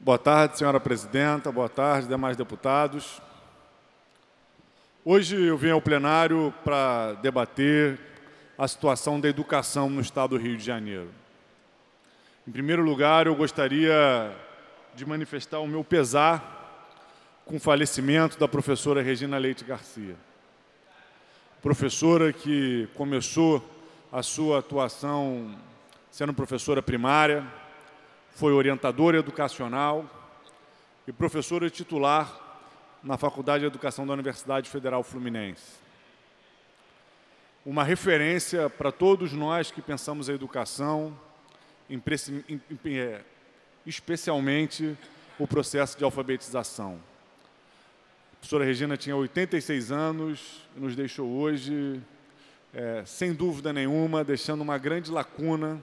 Boa tarde, senhora presidenta. Boa tarde, demais deputados. Hoje eu vim ao plenário para debater a situação da educação no estado do Rio de Janeiro. Em primeiro lugar, eu gostaria de manifestar o meu pesar com o falecimento da professora Regina Leite Garcia. Professora que começou a sua atuação sendo professora primária, foi orientadora educacional e professora titular na Faculdade de Educação da Universidade Federal Fluminense. Uma referência para todos nós que pensamos a educação, especialmente o processo de alfabetização. A professora Regina tinha 86 anos e nos deixou hoje, sem dúvida nenhuma, deixando uma grande lacuna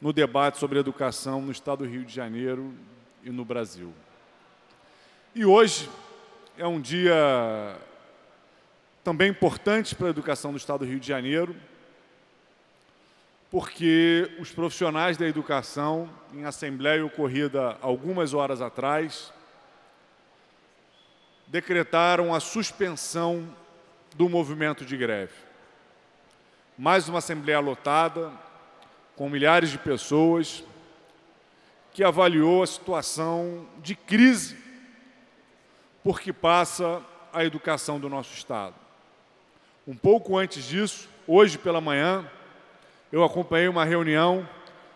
no debate sobre educação no estado do Rio de Janeiro e no Brasil. E hoje é um dia também importante para a educação do estado do Rio de Janeiro, porque os profissionais da educação, em assembleia ocorrida algumas horas atrás, decretaram a suspensão do movimento de greve. Mais uma assembleia lotada, com milhares de pessoas, que avaliou a situação de crise por que passa a educação do nosso estado. Um pouco antes disso, hoje pela manhã, eu acompanhei uma reunião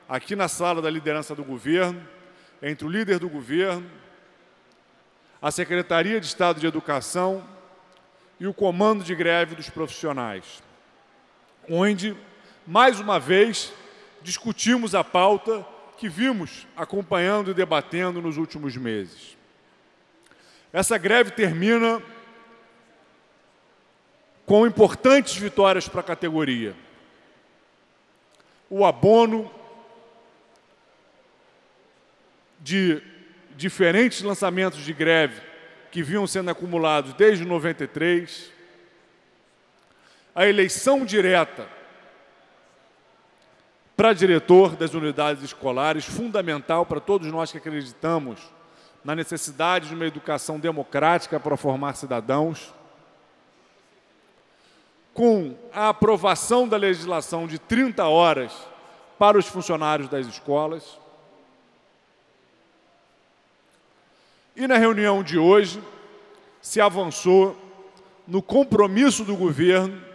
aqui na sala da liderança do governo, entre o líder do governo, a Secretaria de Estado de Educação e o Comando de Greve dos Profissionais, onde, mais uma vez, discutimos a pauta que vimos acompanhando e debatendo nos últimos meses. Essa greve termina com importantes vitórias para a categoria. O abono de diferentes lançamentos de greve que vinham sendo acumulados desde 93, a eleição direta para diretor das unidades escolares, fundamental para todos nós que acreditamos na necessidade de uma educação democrática para formar cidadãos, com a aprovação da legislação de 30 horas para os funcionários das escolas. E na reunião de hoje se avançou no compromisso do governo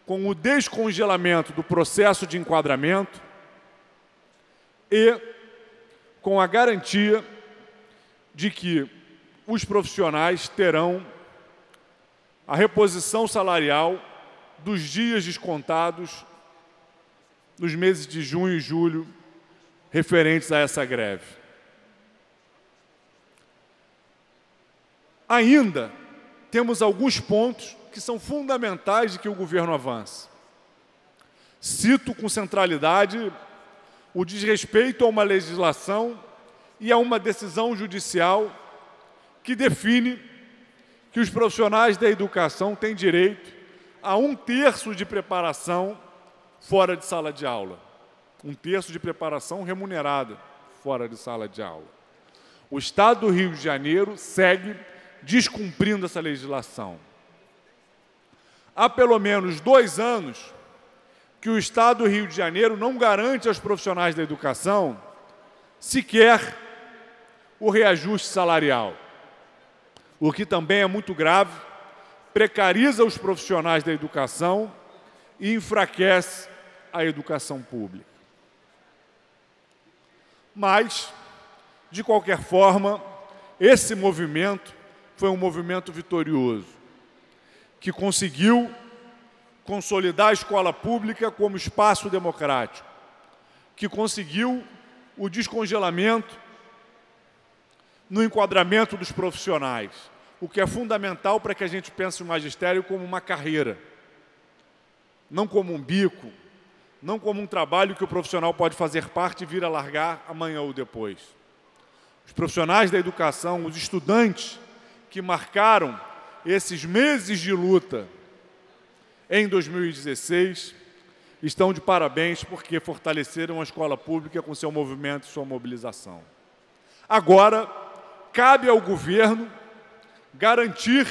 com o descongelamento do processo de enquadramento e com a garantia de que os profissionais terão a reposição salarial dos dias descontados nos meses de junho e julho referentes a essa greve. Ainda temos alguns pontos que são fundamentais de que o governo avance. Cito com centralidade o desrespeito a uma legislação e a uma decisão judicial que define que os profissionais da educação têm direito a 1/3 de preparação fora de sala de aula. 1/3 de preparação remunerada fora de sala de aula. O estado do Rio de Janeiro segue descumprindo essa legislação. Há pelo menos 2 anos que o estado do Rio de Janeiro não garante aos profissionais da educação sequer o reajuste salarial, o que também é muito grave, precariza os profissionais da educação e enfraquece a educação pública. Mas, de qualquer forma, esse movimento foi um movimento vitorioso, que conseguiu consolidar a escola pública como espaço democrático, que conseguiu o descongelamento no enquadramento dos profissionais, o que é fundamental para que a gente pense o magistério como uma carreira, não como um bico, não como um trabalho que o profissional pode fazer parte e vir a largar amanhã ou depois. Os profissionais da educação, os estudantes que marcaram esses meses de luta em 2016 estão de parabéns porque fortaleceram a escola pública com seu movimento e sua mobilização. Agora, cabe ao governo garantir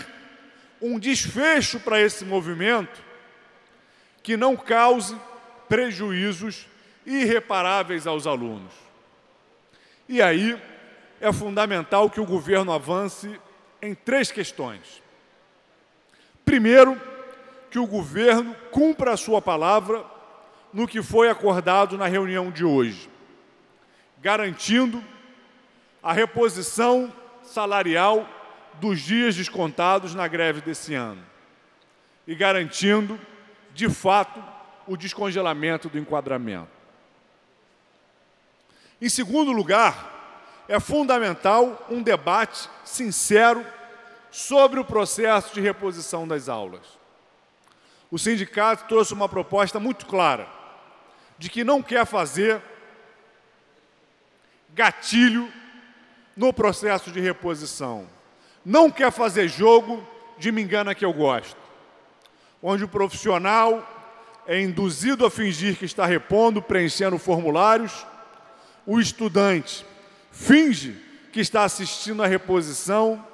um desfecho para esse movimento que não cause prejuízos irreparáveis aos alunos. E aí é fundamental que o governo avance em 3 questões. Primeiro, que o governo cumpra a sua palavra no que foi acordado na reunião de hoje, garantindo a reposição salarial dos dias descontados na greve desse ano e garantindo, de fato, o descongelamento do enquadramento. Em segundo lugar, é fundamental um debate sincero sobre o processo de reposição das aulas. O sindicato trouxe uma proposta muito clara de que não quer fazer gatilho no processo de reposição. Não quer fazer jogo de me engana que eu gosto, onde o profissional é induzido a fingir que está repondo, preenchendo formulários, o estudante finge que está assistindo à reposição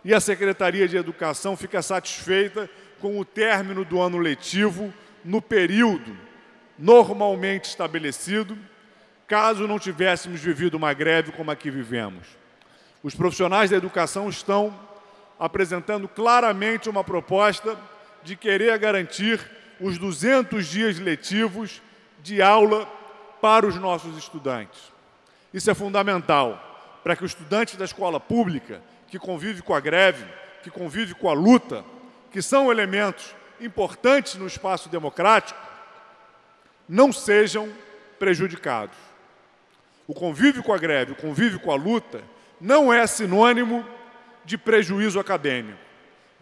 e a Secretaria de Educação fica satisfeita com o término do ano letivo no período normalmente estabelecido, caso não tivéssemos vivido uma greve como a que vivemos. Os profissionais da educação estão apresentando claramente uma proposta de querer garantir os 200 dias letivos de aula para os nossos estudantes. Isso é fundamental para que o estudante da escola pública, que convive com a greve, que convive com a luta, que são elementos importantes no espaço democrático, não sejam prejudicados. O convívio com a greve, o convívio com a luta, não é sinônimo de prejuízo acadêmico,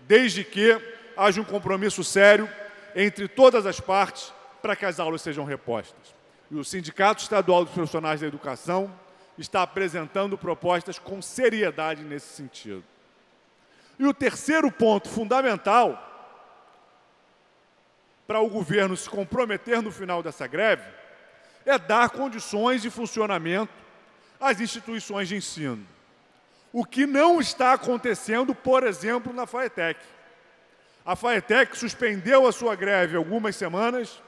desde que haja um compromisso sério entre todas as partes para que as aulas sejam repostas. E o Sindicato Estadual dos Profissionais da Educação está apresentando propostas com seriedade nesse sentido. E o terceiro ponto fundamental para o governo se comprometer no final dessa greve é dar condições de funcionamento às instituições de ensino. O que não está acontecendo, por exemplo, na FAETEC. A FAETEC suspendeu a sua greve há algumas semanas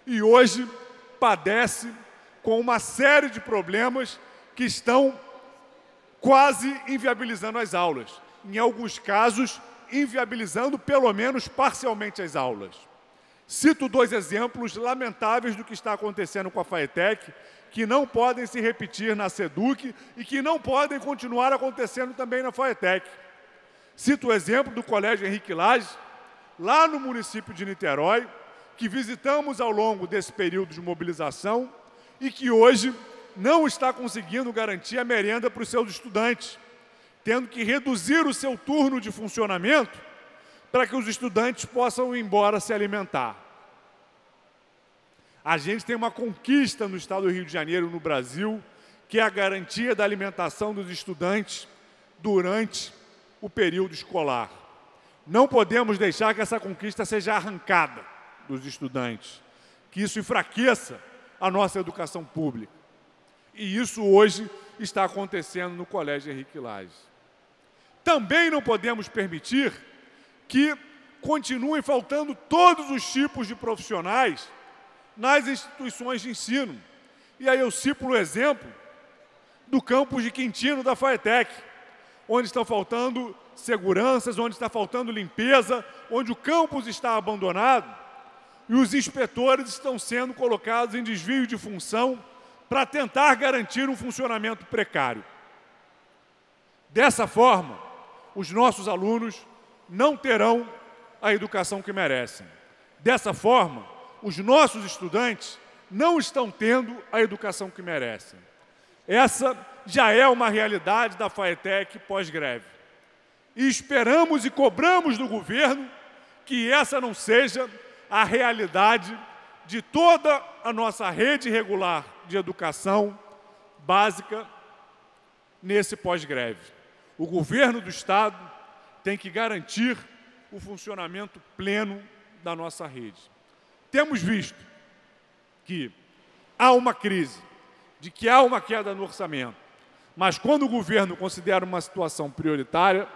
e hoje padece com uma série de problemas que estão quase inviabilizando as aulas. Em alguns casos, inviabilizando pelo menos parcialmente as aulas. Cito 2 exemplos lamentáveis do que está acontecendo com a FAETEC, que não podem se repetir na SEDUC e que não podem continuar acontecendo também na FAETEC. Cito o exemplo do Colégio Henrique Lage, lá no município de Niterói, que visitamos ao longo desse período de mobilização e que hoje não está conseguindo garantir a merenda para os seus estudantes, tendo que reduzir o seu turno de funcionamento para que os estudantes possam ir embora se alimentar. A gente tem uma conquista no estado do Rio de Janeiro, no Brasil, que é a garantia da alimentação dos estudantes durante o período escolar. Não podemos deixar que essa conquista seja arrancada dos estudantes, que isso enfraqueça a nossa educação pública. E isso hoje está acontecendo no Colégio Henrique Lage. Também não podemos permitir que continuem faltando todos os tipos de profissionais nas instituições de ensino. E aí eu cito o exemplo do campus de Quintino da FAETEC, onde estão faltando seguranças, onde está faltando limpeza, onde o campus está abandonado e os inspetores estão sendo colocados em desvio de função para tentar garantir um funcionamento precário. Dessa forma, os nossos alunos não terão a educação que merecem. Dessa forma, os nossos estudantes não estão tendo a educação que merecem. Essa já é uma realidade da FAETEC pós-greve. E esperamos e cobramos do governo que essa não seja a realidade de toda a nossa rede regular de educação básica nesse pós-greve. O governo do Estado tem que garantir o funcionamento pleno da nossa rede. Temos visto que há uma crise, de que há uma queda no orçamento, Mas quando o governo considera uma situação prioritária,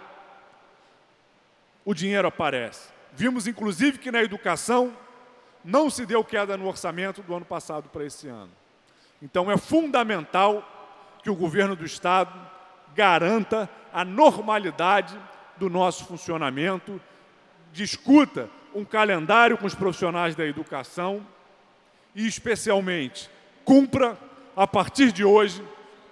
o dinheiro aparece. Vimos, inclusive, que na educação não se deu queda no orçamento do ano passado para esse ano. Então, é fundamental que o governo do Estado garanta a normalidade do nosso funcionamento, discuta um calendário com os profissionais da educação e, especialmente, cumpra, a partir de hoje,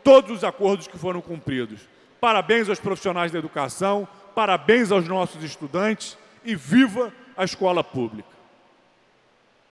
todos os acordos que foram cumpridos. Parabéns aos profissionais da educação, parabéns aos nossos estudantes e viva a escola pública.